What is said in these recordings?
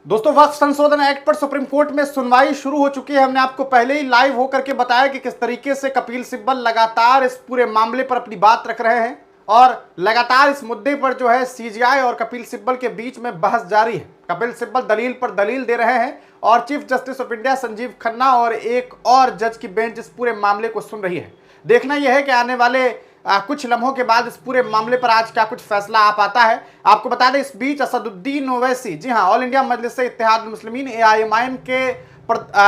दोस्तों, वक्फ संशोधन एक्ट पर सुप्रीम कोर्ट में सुनवाई शुरू हो चुकी है। हमने आपको पहले ही लाइव होकर के बताया कि किस तरीके से कपिल सिब्बल लगातार इस पूरे मामले पर अपनी बात रख रहे हैं और लगातार इस मुद्दे पर जो है सीजेआई और कपिल सिब्बल के बीच में बहस जारी है। कपिल सिब्बल दलील पर दलील दे रहे हैं और chief justice of India Sanjeev Khanna और एक और जज की बेंच इस पूरे मामले को सुन रही है। देखना यह है कि आने वाले कुछ लम्हों के बाद इस पूरे मामले पर आज क्या कुछ फैसला आ पाता है। आपको बता दें, इस बीच असदुद्दीन ओवैसी, जी हां, ऑल इंडिया मजलिस इत्तेहाद मुस्लिमीन एआईएमआईएम के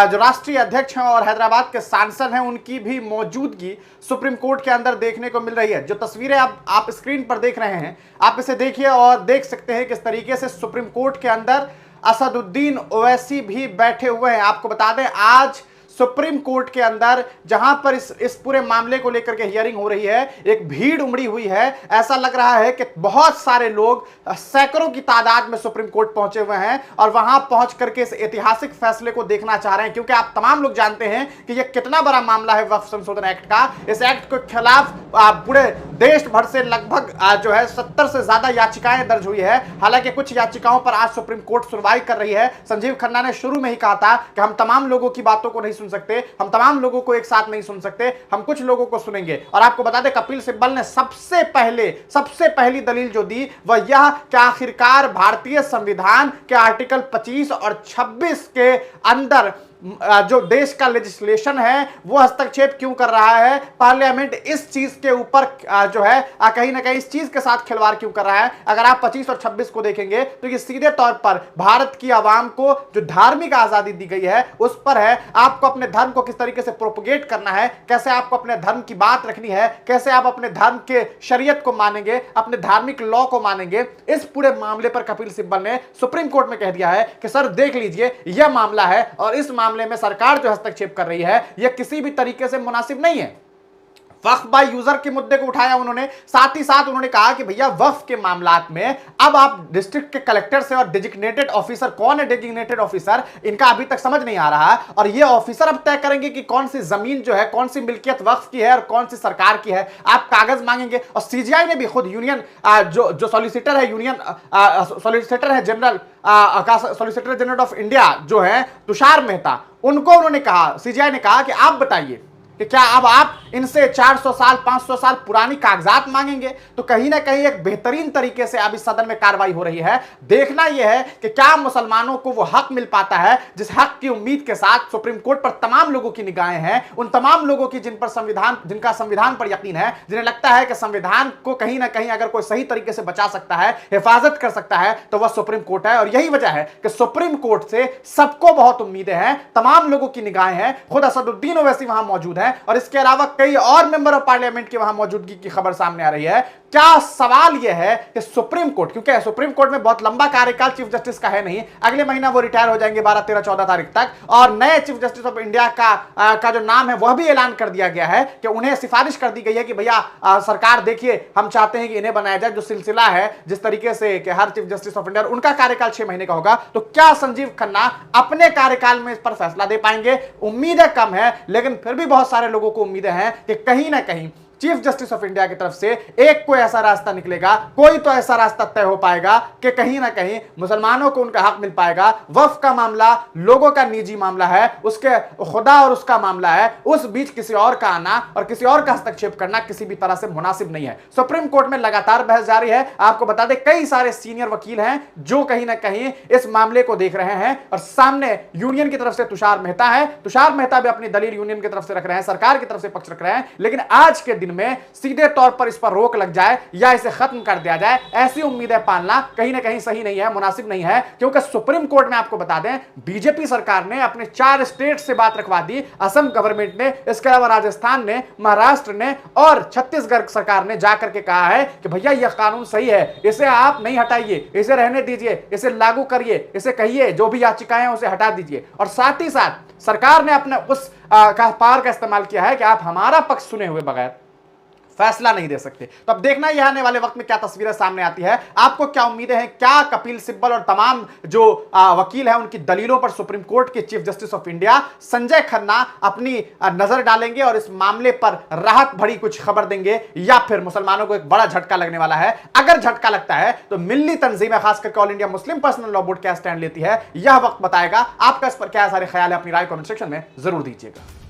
जो राष्ट्रीय अध्यक्ष हैं और हैदराबाद के सांसद हैं, उनकी भी मौजूदगी सुप्रीम कोर्ट के अंदर देखने को मिल रही है। जो तस्वीरें आप स्क्रीन पर देख रहे हैं, आप इसे देखिए और देख सकते हैं किस तरीके से सुप्रीम कोर्ट के अंदर असदुद्दीन ओवैसी भी बैठे हुए हैं। आपको बता दें, आज सुप्रीम कोर्ट के अंदर जहां पर इस पूरे मामले को लेकर के हियरिंग हो रही है, एक भीड़ उमड़ी हुई है। ऐसा लग रहा है कि बहुत सारे लोग सैकड़ों की तादाद में सुप्रीम कोर्ट पहुंचे हुए हैं और वहां पहुंच करके इस ऐतिहासिक फैसले को देखना चाह रहे हैं, क्योंकि आप तमाम लोग जानते हैं कि यह कितना बड़ा मामला है वक्फ संशोधन एक्ट का। इस एक्ट के खिलाफ पूरे देश भर से लगभग जो है 70 से ज्यादा याचिकाएं दर्ज हुई है। हालांकि कुछ याचिकाओं पर आज सुप्रीम कोर्ट सुनवाई कर रही है। संजीव खन्ना ने शुरू में ही कहा था कि हम तमाम लोगों की बातों को नहीं सुन सकते, हम तमाम लोगों को एक साथ नहीं सुन सकते, हम कुछ लोगों को सुनेंगे। और आपको बता दें, कपिल सिब्बल ने सबसे पहली दलील जो दी वह यह कि आखिरकार भारतीय संविधान के आर्टिकल 25 और 26 के अंदर जो देश का लेजिस्लेशन है वो हस्तक्षेप क्यों कर रहा है, पार्लियामेंट इस चीज के ऊपर जो है कहीं ना कहीं इस चीज के साथ खिलवाड़ क्यों कर रहा है। अगर आप 25 और 26 को देखेंगे तो ये सीधे तौर पर भारत की आवाम को जो धार्मिक आजादी दी गई है उस पर है। आपको अपने धर्म को किस तरीके से प्रोपोगेट करना है, कैसे आपको अपने धर्म की बात रखनी है, कैसे आप अपने धर्म के शरीयत को मानेंगे, अपने धार्मिक लॉ को मानेंगे। इस पूरे मामले पर कपिल सिब्बल ने सुप्रीम कोर्ट में कह दिया है कि सर देख लीजिए, यह मामला है और इस मामले में सरकार जो हस्तक्षेप कर रही है यह किसी भी तरीके से मुनासिब नहीं है। वक्फ बाय यूजर के मुद्दे को उठाया उन्होंने, साथ ही साथ उन्होंने कहा कि भैया वक्फ के मामलात में अब आप डिस्ट्रिक्ट के कलेक्टर से और डेजिग्नेटेड ऑफिसर, कौन है डेजिग्नेटेड ऑफिसर, इनका अभी तक समझ नहीं आ रहा और ये ऑफिसर अब तय करेंगे कि कौन सी जमीन जो है, कौन सी मिल्कियत वक्फ की है और कौन सी सरकार की है। आप कागज मांगेंगे। और सीजीआई ने भी खुद यूनियन जो सॉलिसिटर है, यूनियन सॉलिसिटर है general solicitor general of India जो है तुषार मेहता, उनको उन्होंने कहा, सीजीआई ने कहा कि आप बताइए कि क्या अब आप इनसे 400 साल 500 साल पुरानी कागजात मांगेंगे। तो कहीं ना कहीं एक बेहतरीन तरीके से अब इस सदन में कार्रवाई हो रही है। देखना यह है कि क्या मुसलमानों को वो हक मिल पाता है जिस हक की उम्मीद के साथ सुप्रीम कोर्ट पर तमाम लोगों की निगाहें हैं, उन तमाम लोगों की जिनका संविधान पर यकीन है, जिन्हें लगता है कि संविधान को कहीं ना कहीं अगर कोई सही तरीके से बचा सकता है, हिफाजत कर सकता है, तो वह सुप्रीम कोर्ट है। और यही वजह है कि सुप्रीम कोर्ट से सबको बहुत उम्मीदें हैं, तमाम लोगों की निगाहें हैं। खुद असदुद्दीन ओवैसी वहां मौजूद है और इसके अलावा कई और मेंबर ऑफ पार्लियामेंट की वहां मौजूदगी की खबर सामने आ रही है। क्या सवाल यह है कि सुप्रीम कोर्ट, क्योंकि सुप्रीम कोर्ट में बहुत लंबा कार्यकाल चीफ जस्टिस का है नहीं, अगले महीना वो रिटायर हो जाएंगे 12, 13, 14 तारीख तक, और नए चीफ जस्टिस ऑफ इंडिया का जो नाम है वह भी ऐलान कर दिया गया है कि उन्हें सिफारिश कर दी गई है कि भैया सरकार देखिए, हम चाहते हैं कि इन्हें बनाया जाए। जो सिलसिला है जिस तरीके से कि हर चीफ जस्टिस ऑफ इंडिया, उनका कार्यकाल 6 महीने का होगा, तो क्या संजीव खन्ना अपने कार्यकाल में इस पर फैसला दे पाएंगे? उम्मीदें कम है, लेकिन फिर भी बहुत सारे लोगों को उम्मीदें हैं कि कहीं ना कहीं चीफ जस्टिस ऑफ इंडिया की तरफ से एक कोई ऐसा रास्ता निकलेगा, कोई तो ऐसा रास्ता तय हो पाएगा कि कहीं ना कहीं मुसलमानों को उनका हक मिल पाएगा। वक्फ का मामला लोगों का निजी मामला है, उसके खुदा और उसका मामला है, उस बीच किसी और का आना और किसी और का हस्तक्षेप करना किसी भी तरह से मुनासिब नहीं है। सुप्रीम कोर्ट में लगातार बहस जारी है। आपको बता दें, कई सारे सीनियर वकील हैं जो कहीं ना कहीं इस मामले को देख रहे हैं और सामने यूनियन की तरफ से तुषार मेहता है। तुषार मेहता भी अपनी दलील यूनियन की तरफ से रख रहे हैं, सरकार की तरफ से पक्ष रख रहे हैं, लेकिन आज के दिन में सीधे तौर पर इस पर रोक लग जाए या इसे खत्म कर दिया जाए, ऐसी उम्मीदें पालना कहीं ना कहीं सही नहीं है, मुनासिब नहीं है। क्योंकि सुप्रीम कोर्ट में आपको बता दें, बीजेपी सरकार ने अपने 4 स्टेट से बात रखवा दी, असम गवर्नमेंट ने, इसके अलावा राजस्थान ने, महाराष्ट्र ने और छत्तीसगढ़ सरकार ने जाकर के कहा है कि भैया यह कानून सही है, इसे आप नहीं हटाइए, इसे रहने दीजिए, इसे लागू करिए, इसे कहिए जो भी याचिकाएं हैं उसे हटा दीजिए। और साथ ही साथ सरकार ने अपने उस पावर का इस्तेमाल किया है कि आप हमारा पक्ष सुने हुए बगैर फैसला नहीं दे सकते। तो अब देखना यह आने वाले वक्त में क्या तस्वीरें सामने आती है। आपको क्या उम्मीदें हैं, क्या कपिल सिब्बल और तमाम जो वकील हैं उनकी दलीलों पर सुप्रीम कोर्ट के chief justice of India Sanjay Khanna अपनी नजर डालेंगे और इस मामले पर राहत भरी कुछ खबर देंगे, या फिर मुसलमानों को एक बड़ा झटका लगने वाला है? अगर झटका लगता है तो मिल्ली तंजीमें खासकर all India Muslim personal law board क्या स्टैंड लेती है, यह वक्त बताएगा। आपका इस पर क्या सारे ख्याल है, अपनी राय कमेंट सेक्शन में जरूर दीजिएगा।